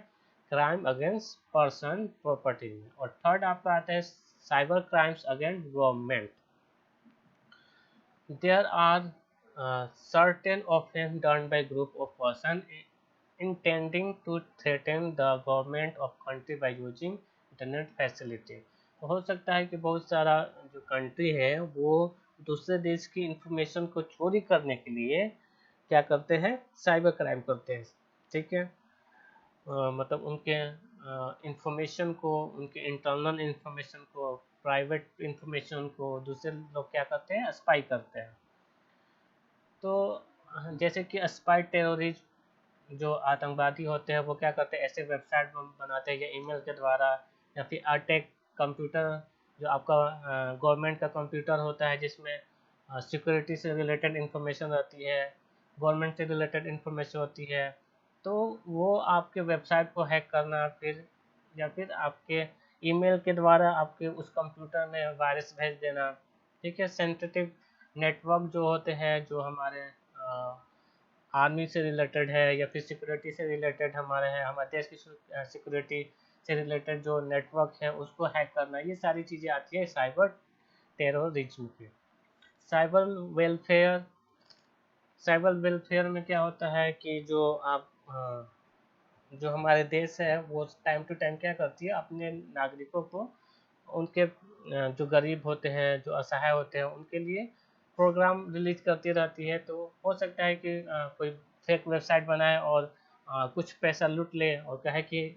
क्राइम अगेंस्ट पर्सन प्रॉपर्टी में। और थर्ड आपका आता है cyber crimes against government. There are certain offense done by group of person intending to threaten the government of country by using internet facility। तो हो सकता है कि बहुत सारा जो कंट्री है वो दूसरे देश की इंफॉर्मेशन को चोरी करने के लिए क्या करते हैं, साइबर क्राइम करते हैं, ठीक है। मतलब उनके इंफॉर्मेशन को, उनके इंटरनल इंफॉर्मेशन को, प्राइवेट इंफॉर्मेशन को दूसरे लोग क्या करते हैं, स्पाई करते हैं। तो जैसे कि स्पाई टेररिस्ट जो आतंकवादी होते हैं, वो क्या करते हैं, ऐसे वेबसाइट बनाते हैं या ईमेल के द्वारा, या फिर अटैक कंप्यूटर, जो आपका गवर्नमेंट का कंप्यूटर होता है जिसमें सिक्योरिटी से रिलेटेड इंफॉर्मेशन रहती है, गवर्नमेंट से रिलेटेड इंफॉर्मेशन होती है, तो वो आपके वेबसाइट को हैक करना, फिर या फिर आपके ईमेल के द्वारा आपके उस कंप्यूटर में वायरस भेज देना। ठीक है, सेंसिटिव नेटवर्क जो होते हैं, जो हमारे आर्मी से रिलेटेड है या फिर सिक्योरिटी से रिलेटेड हमारे हैं, हमारे देश की सिक्योरिटी से रिलेटेड जो नेटवर्क है उसको हैक करना, ये सारी चीज़ें आती है साइबर टेररिज्म पे। साइबर वेलफेयर साइबर वेलफेयर में क्या होता है कि जो आप जो हमारे देश है वो टाइम टू टाइम क्या करती है, अपने नागरिकों को, उनके जो गरीब होते हैं, जो असहाय होते हैं, उनके लिए प्रोग्राम रिलीज करती रहती है। तो हो सकता है कि कोई फेक वेबसाइट बनाए और कुछ पैसा लूट ले और कहे कि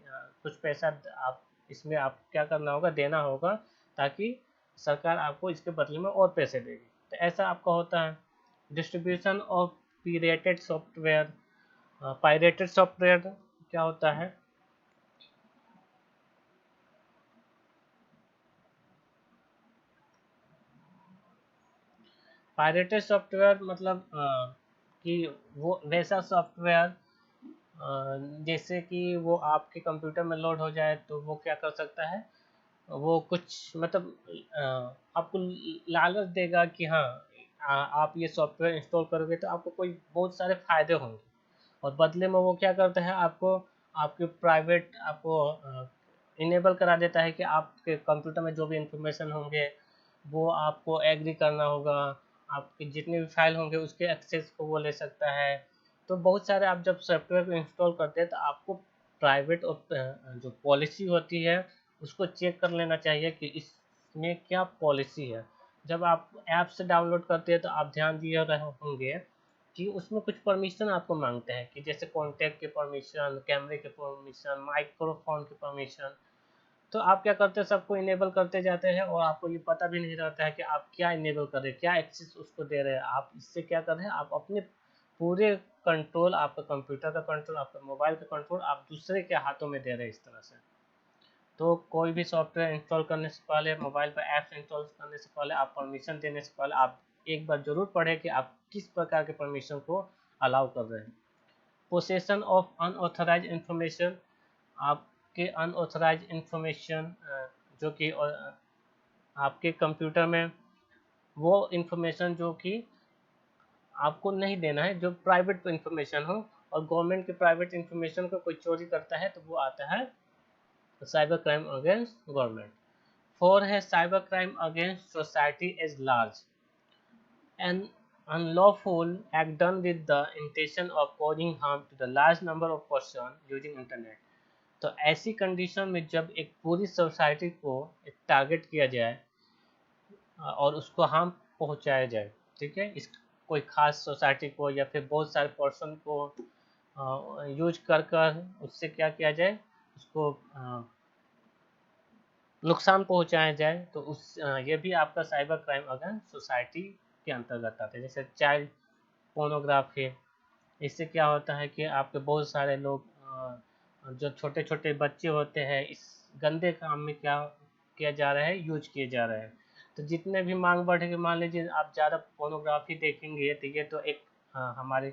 कुछ पैसा आप इसमें आप क्या करना होगा, देना होगा, ताकि सरकार आपको इसके बदले में और पैसे देगी। तो ऐसा आपका होता है। डिस्ट्रीब्यूशन ऑफ पायरेटेड सॉफ्टवेयर क्या होता है? पायरेटेड सॉफ्टवेयर मतलब कि वो वैसा सॉफ्टवेयर जैसे कि वो आपके कंप्यूटर में लोड हो जाए तो वो क्या कर सकता है, वो कुछ मतलब आपको लालच देगा कि हाँ, आप ये सॉफ्टवेयर इंस्टॉल करोगे तो आपको कोई बहुत सारे फायदे होंगे, और बदले में वो क्या करता है, आपको आपके प्राइवेट आपको इनेबल करा देता है कि आपके कंप्यूटर में जो भी इंफॉर्मेशन होंगे वो आपको एग्री करना होगा, आपके जितने भी फाइल होंगे उसके एक्सेस को वो ले सकता है। तो बहुत सारे आप जब सॉफ्टवेयर को इंस्टॉल करते हैं तो आपको प्राइवेट और जो पॉलिसी होती है उसको चेक कर लेना चाहिए कि इसमें क्या पॉलिसी है। जब आप ऐप से डाउनलोड करते हैं तो आप ध्यान दिए रहे होंगे कि उसमें कुछ परमिशन आपको मांगते हैं, कि जैसे कॉन्टैक्ट के परमिशन, कैमरे के परमिशन, माइक्रोफोन के परमिशन। तो आप क्या करते हैं, सबको इनेबल करते जाते हैं और आपको ये पता भी नहीं रहता है कि आप क्या इनेबल कर रहे हैं, क्या एक्सेस उसको दे रहे हैं। आप इससे क्या कर रहे हैं, आप अपने पूरे कंट्रोल, आपका कंप्यूटर का कंट्रोल, आपका मोबाइल का कंट्रोल आप दूसरे के हाथों में दे रहे हैं इस तरह से। तो कोई भी सॉफ्टवेयर इंस्टॉल करने से पहले, मोबाइल पर ऐप्स इंस्टॉल करने से पहले, आप परमिशन देने से पहले आप एक बार जरूर पढ़ें कि आप किस प्रकार के परमिशन को अलाउ कर रहे हैं। पोसेशन ऑफ अनऑथराइज इंफॉर्मेशन, आपके अनऑथराइज इंफॉर्मेशन जो कि आपके कंप्यूटर में वो इंफॉर्मेशन जो कि आपको नहीं देना है, जो प्राइवेट इंफॉर्मेशन हो, और गवर्नमेंट के प्राइवेट इंफॉर्मेशन को कोई चोरी करता है तो वो आता है साइबर क्राइम अगेंस्ट गवर्नमेंट। 4 है cyber crime against society at large, an unlawful act done with the intention of causing harm to the large number of persons using internet। तो ऐसी कंडीशन में जब एक पूरी सोसाइटी को एक टारगेट किया जाए और उसको हार्म पहुंचाया जाए, ठीक है, इस कोई खास सोसाइटी को या फिर बहुत सारे पर्सन को यूज कर कर उससे क्या किया जाए, उसको नुकसान पहुंचाया जाए, तो ये भी आपका साइबर क्राइम अगेंस्ट सोसाइटी के अंतर्गत आता है। जैसे चाइल्ड पोर्नोग्राफी, इससे क्या होता है कि आपके बहुत सारे लोग जो छोटे छोटे बच्चे होते हैं इस गंदे काम में क्या किया जा रहा है, यूज किए जा रहे हैं। तो जितने भी मांग बढ़ेगी, मान लीजिए आप ज़्यादा पोर्नोग्राफी देखेंगे तो ये तो एक हमारे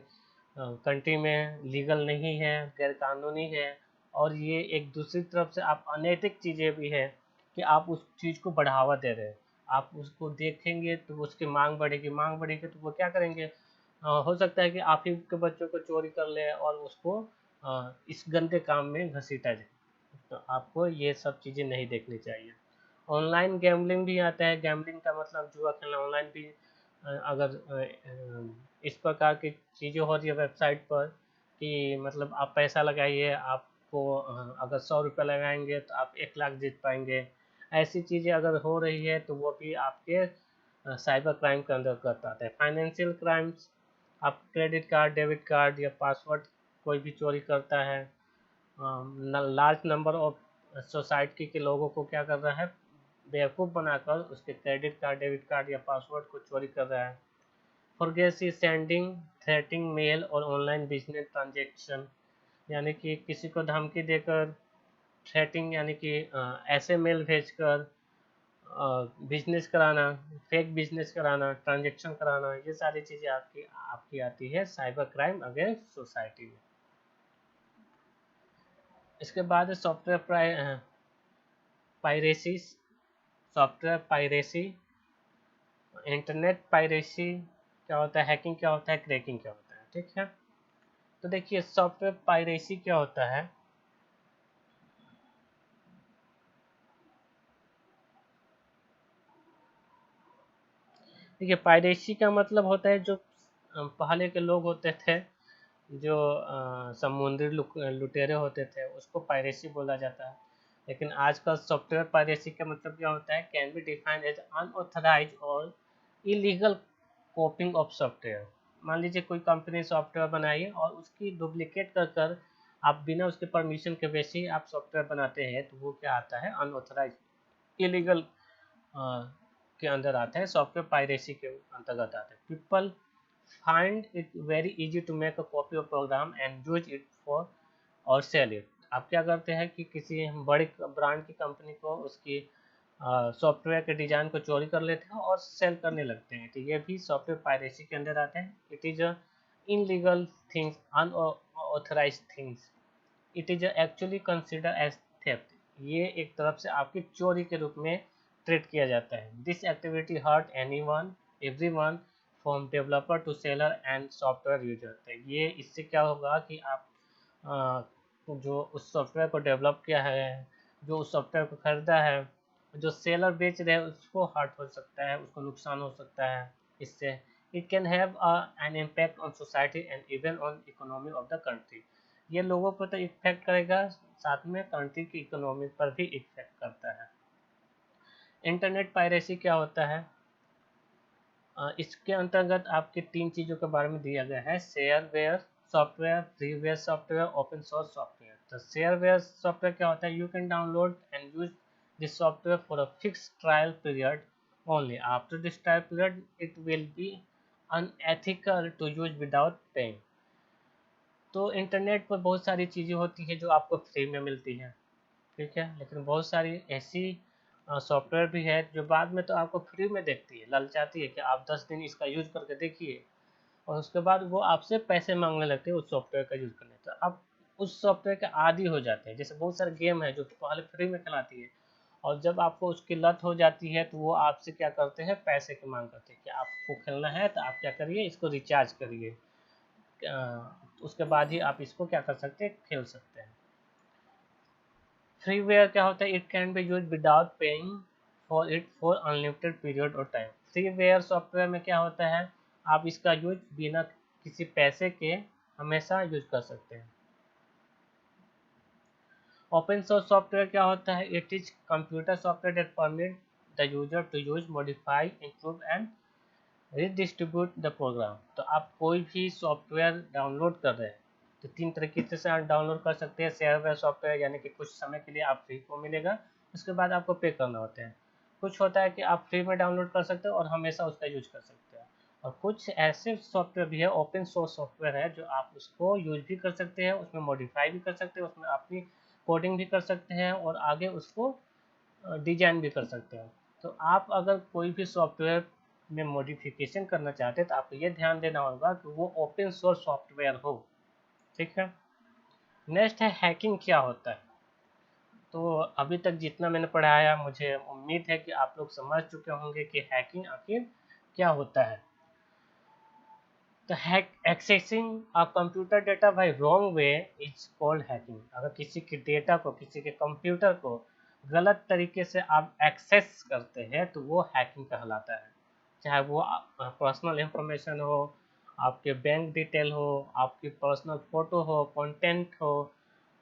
कंट्री में लीगल नहीं है, गैर कानूनी है। और ये एक दूसरी तरफ से आप अनैतिक चीज़ें भी है कि आप उस चीज़ को बढ़ावा दे रहे हैं। आप उसको देखेंगे तो उसकी मांग बढ़ेगी, मांग बढ़ेगी तो वो क्या करेंगे, हो सकता है कि आप ही के बच्चों को चोरी कर ले और उसको इस गंदे काम में घसीटा जाए। तो आपको ये सब चीज़ें नहीं देखनी चाहिए। ऑनलाइन गैम्बलिंग भी आता है। गैम्बलिंग का मतलब जुआ खेलना। ऑनलाइन भी अगर इस प्रकार की चीज़ें हो रही है वेबसाइट पर कि मतलब आप पैसा लगाइए, आपको अगर 100 रुपये लगाएंगे तो आप 1 लाख जीत पाएंगे, ऐसी चीज़ें अगर हो रही है तो वो भी आपके साइबर क्राइम के अंतर्गत आता है। फाइनेंशियल क्राइम्स, आप क्रेडिट कार्ड, डेबिट कार्ड या पासवर्ड कोई भी चोरी करता है, लार्ज नंबर ऑफ सोसाइटी के लोगों को क्या कर रहा है, बेवकूफ़ बनाकर उसके क्रेडिट कार्ड, डेबिट कार्ड या पासवर्ड को चोरी कर रहा है। फॉरगेसी सेंडिंग थ्रेटिंग मेल और ऑनलाइन बिजनेस ट्रांजेक्शन, यानी कि किसी को धमकी देकर, थ्रेटिंग यानी कि ऐसे मेल भेजकर बिजनेस कराना, फेक बिजनेस कराना, ट्रांजैक्शन कराना, ये सारी चीज़ें आपकी आपकी आती है साइबर क्राइम अगेंस्ट सोसाइटी में। इसके बाद software piracy, software piracy, internet piracy क्या होता है, हैकिंग क्या होता है, क्रैकिंग क्या होता है, ठीक है। तो देखिए सॉफ्टवेयर पायरेसी क्या होता है। देखिए पायरेसी का मतलब होता है जो पहले के लोग होते थे, जो समुद्री लुटेरे होते थे, उसको पायरेसी बोला जाता है। लेकिन आजकल सॉफ्टवेयर पायरेसी का मतलब क्या होता है, can be defined as unauthorised और इलीगल कॉपिंग ऑफ सॉफ्टवेयर। मान लीजिए कोई कंपनी सॉफ्टवेयर बनाई है और उसकी डुप्लीकेट कर कर आप बिना उसके परमिशन के वैसे ही आप सॉफ्टवेयर बनाते हैं, तो वो क्या आता है, अनऑथराइज इलीगल के अंदर आता है, सॉफ्टवेयर पायरेसी के अंतर्गत आता है। People find it very easy to make a copy of program and use it for और सेल इट। आप क्या करते हैं कि किसी बड़ी ब्रांड की कंपनी को उसकी सॉफ्टवेयर के डिजाइन को चोरी कर लेते हैं और सेल करने लगते हैं, तो ये भी सॉफ्टवेयर पायरेसी के अंदर आते हैं। It is a illegal things, unauthorised things, it is actually consider as theft. ये एक तरफ से आपकी चोरी के रूप में ट्रीट किया जाता है। This activity hurt anyone everyone from developer to seller and software user. तो ये इससे क्या होगा कि आप जो उस सॉफ्टवेयर को डेवलप किया है, जो उस सॉफ्टवेयर को खरीदा है, जो सेलर बेच रहे हैं उसको हर्ट हो सकता है, उसको नुकसान हो सकता है इससे। It can have an impact on society and even on economy of the country. ये लोगों को तो इफेक्ट करेगा, साथ में कंट्री की इकोनॉमी पर भी इफेक्ट करता है। इंटरनेट पायरेसी क्या होता है, इसके अंतर्गत आपके तीन चीज़ों के बारे में दिया गया है, shareware software, freeware software, open source software. तो शेयरवेयर सॉफ्टवेयर क्या होता है, you can download and use this software for a fix trial period only, after this trial period it will be unethical to use without paying. तो इंटरनेट पर बहुत सारी चीज़ें होती हैं जो आपको फ्री में मिलती हैं, ठीक है, लेकिन बहुत सारी ऐसी सॉफ्टवेयर भी है जो बाद में तो आपको फ्री में देखती है, ललचाती है कि आप 10 दिन इसका यूज करके देखिए, और उसके बाद वो आपसे पैसे मांगने लगते हैं उस सॉफ्टवेयर का यूज करने। तो आप उस सॉफ्टवेयर के आदी हो जाते हैं। जैसे बहुत सारे गेम है जो पहले फ्री में खिलाती है, और जब आपको उसकी लत हो जाती है तो वो आपसे क्या करते हैं, पैसे की मांग करते हैं कि आपको खेलना है तो आप क्या करिए, इसको रिचार्ज करिए, उसके बाद ही आप इसको क्या कर सकते हैं, खेल सकते हैं। फ्रीवेयर क्या होता है, it can be use without paying for it for unlimited period और टाइम। फ्रीवेयर सॉफ्टवेयर में क्या होता है, आप इसका यूज बिना किसी पैसे के हमेशा यूज कर सकते हैं। ओपन सोर्स सॉफ्टवेयर क्या होता है, it is computer software that permit the user to use, modify, improve and redistribute the program. तो आप कोई भी सॉफ्टवेयर डाउनलोड कर रहे हैं तो तीन तरीके से आप डाउनलोड कर सकते हैं। शेयरवेयर सॉफ्टवेयर यानी कि कुछ समय के लिए आप फ्री को मिलेगा, उसके बाद आपको पे करना होता है। कुछ होता है कि आप फ्री में डाउनलोड कर सकते हो और हमेशा उसका यूज कर सकते हैं। और कुछ ऐसे सॉफ्टवेयर भी है, ओपन सोर्स सॉफ्टवेयर है, जो आप उसको यूज भी कर सकते हैं, उसमें मॉडिफाई भी कर सकते हैं, उसमें अपनी कोडिंग भी कर सकते हैं और आगे उसको डिजाइन भी कर सकते हैं। तो आप अगर कोई भी सॉफ्टवेयर में मॉडिफिकेशन करना चाहते हैं तो आपको ये ध्यान देना होगा कि वो ओपन सोर्स सॉफ्टवेयर हो, ठीक है। नेक्स्ट है हैकिंग क्या होता है। तो अभी तक जितना मैंने पढ़ाया, मुझे उम्मीद है कि आप लोग समझ चुके होंगे कि हैकिंग आखिर क्या होता है। तो hack accessing a computer data by wrong way is called hacking. अगर किसी के डेटा को, किसी के कंप्यूटर को गलत तरीके से आप एक्सेस करते हैं तो वो हैकिंग कहलाता है। चाहे वो पर्सनल इंफॉर्मेशन हो, आपके बैंक डिटेल हो, आपकी पर्सनल फोटो हो, कंटेंट हो,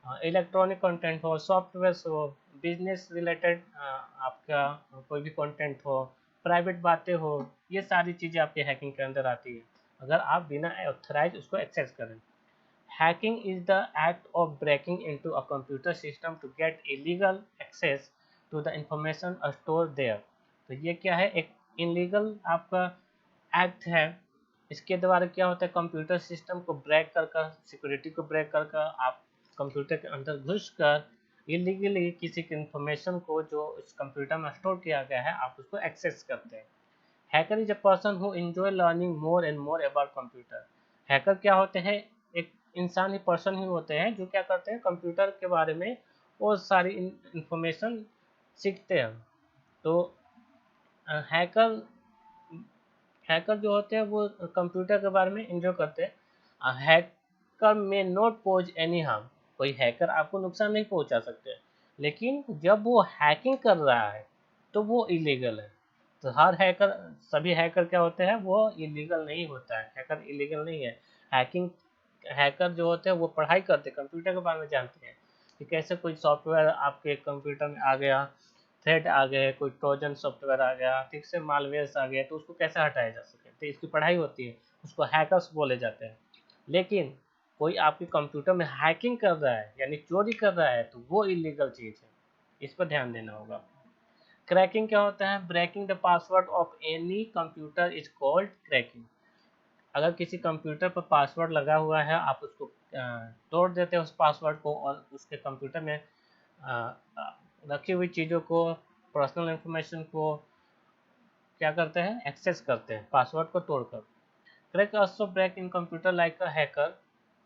इलेक्ट्रॉनिक कंटेंट हो, सॉफ्टवेयर हो, बिजनेस रिलेटेड आपका कोई भी कंटेंट हो, प्राइवेट बातें हो, ये सारी चीज़ें आपके हैकिंग के अंदर आती है अगर आप बिना ऑथराइज उसको एक्सेस करें। Hacking is the act of breaking into a computer system to get illegal access to the information store there. तो ये क्या है, एक इलीगल आपका एक्ट है। इसके द्वारा क्या होता है, कंप्यूटर सिस्टम को ब्रेक कर कर, सिक्योरिटी को ब्रेक कर कर आप कंप्यूटर के अंदर घुस कर इलीगली किसी की इंफॉर्मेशन को जो इस कंप्यूटर में स्टोर किया गया है आप उसको एक्सेस करते हैं। Hacker is a person who enjoy learning more and more about computer. Hacker क्या होते हैं? एक इंसान ही, पर्सन ही होते हैं जो क्या करते हैं, कंप्यूटर के बारे में वो सारी इंफॉर्मेशन सीखते हैं। तो हैकर हैकर जो होते हैं वो कंप्यूटर के बारे में एंजॉय करते हैं। हैकर में नॉट पोज एनी हार्म। कोई हैकर आपको नुकसान नहीं पहुंचा सकते, लेकिन जब वो हैकिंग कर रहा है तो वो इलीगल है। तो हर हैकर, सभी हैकर क्या होते हैं, वो इलीगल नहीं होता है। हैकर इलीगल नहीं है। हैकिंग हैकर जो होते हैं वो पढ़ाई करते हैं, कंप्यूटर के बारे में जानते हैं कि कैसे कोई सॉफ्टवेयर आपके कंप्यूटर में आ गया, थ्रेड आ गए, कोई ट्रोजन सॉफ्टवेयर आ गया, ठीक से मालवेयर्स आ गए, तो उसको कैसे हटाया जा सके, तो इसकी पढ़ाई होती है, उसको हैकर्स बोले जाते हैं। लेकिन कोई आपके कंप्यूटर में हैकिंग कर रहा है यानी चोरी कर रहा है तो वो इलीगल चीज़ है, इस पर ध्यान देना होगा। क्रैकिंग क्या होता है? Breaking the password of any computer is called cracking. अगर किसी कंप्यूटर पर पासवर्ड लगा हुआ है, आप उसको तोड़ देते हैं उस पासवर्ड को, और उसके कंप्यूटर में रखी हुई चीज़ों को, पर्सनल इंफॉर्मेशन को क्या करते हैं, एक्सेस करते हैं पासवर्ड को तोड़कर। Crack also break in computer like a hacker.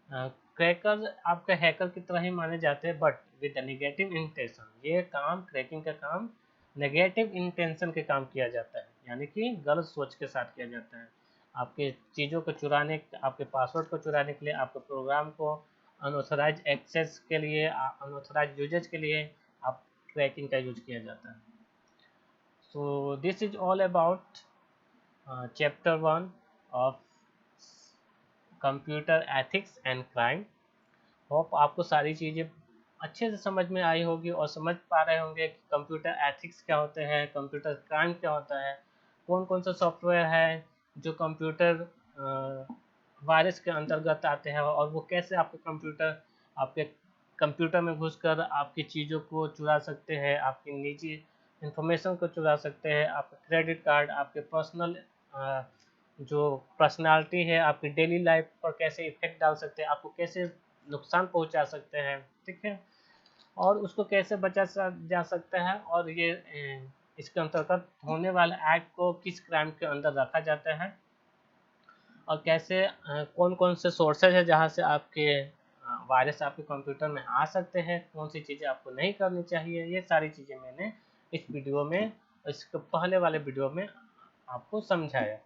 Cracker आपके हैकर की तरह ही माने जाते हैं, बट विद नेगेटिव इंटेंशन। ये काम, क्रैकिंग का काम नेगेटिव इंटेंशन के काम किया जाता है, यानी कि गलत सोच के साथ किया जाता है। आपके चीज़ों को चुराने, आपके पासवर्ड को चुराने के लिए, आपके प्रोग्राम को अनऑथराइज एक्सेस के लिए, अनऑथराइज यूजेज के लिए आप क्रैकिंग का यूज किया जाता है। So this is all about chapter 1 of computer ethics and crime. Hope आपको सारी चीज़ें अच्छे से समझ में आई होगी और समझ पा रहे होंगे कि कंप्यूटर एथिक्स क्या होते हैं, कंप्यूटर क्राइम क्या होता है, कौन कौन सा सॉफ्टवेयर है जो कंप्यूटर वायरस के अंतर्गत आते हैं, और वो कैसे आपके कंप्यूटर में घुसकर आपकी चीज़ों को चुरा सकते हैं, आपकी निजी इंफॉर्मेशन को चुरा सकते हैं, आपका क्रेडिट कार्ड, आपके पर्सनल जो पर्सनालिटी है, आपकी डेली लाइफ पर कैसे इफेक्ट डाल सकते हैं, आपको कैसे नुकसान पहुंचा सकते हैं, ठीक है, और उसको कैसे जा सकता है, और ये इसके अंतर्गत होने वाले एक्ट को किस क्राइम के अंदर रखा जाता है, और कैसे कौन कौन से सोर्सेज है जहाँ से आपके वायरस आपके कंप्यूटर में आ सकते हैं, कौन सी चीज़ें आपको नहीं करनी चाहिए, ये सारी चीज़ें मैंने इस वीडियो में, इसके पहले वाले वीडियो में आपको समझाया।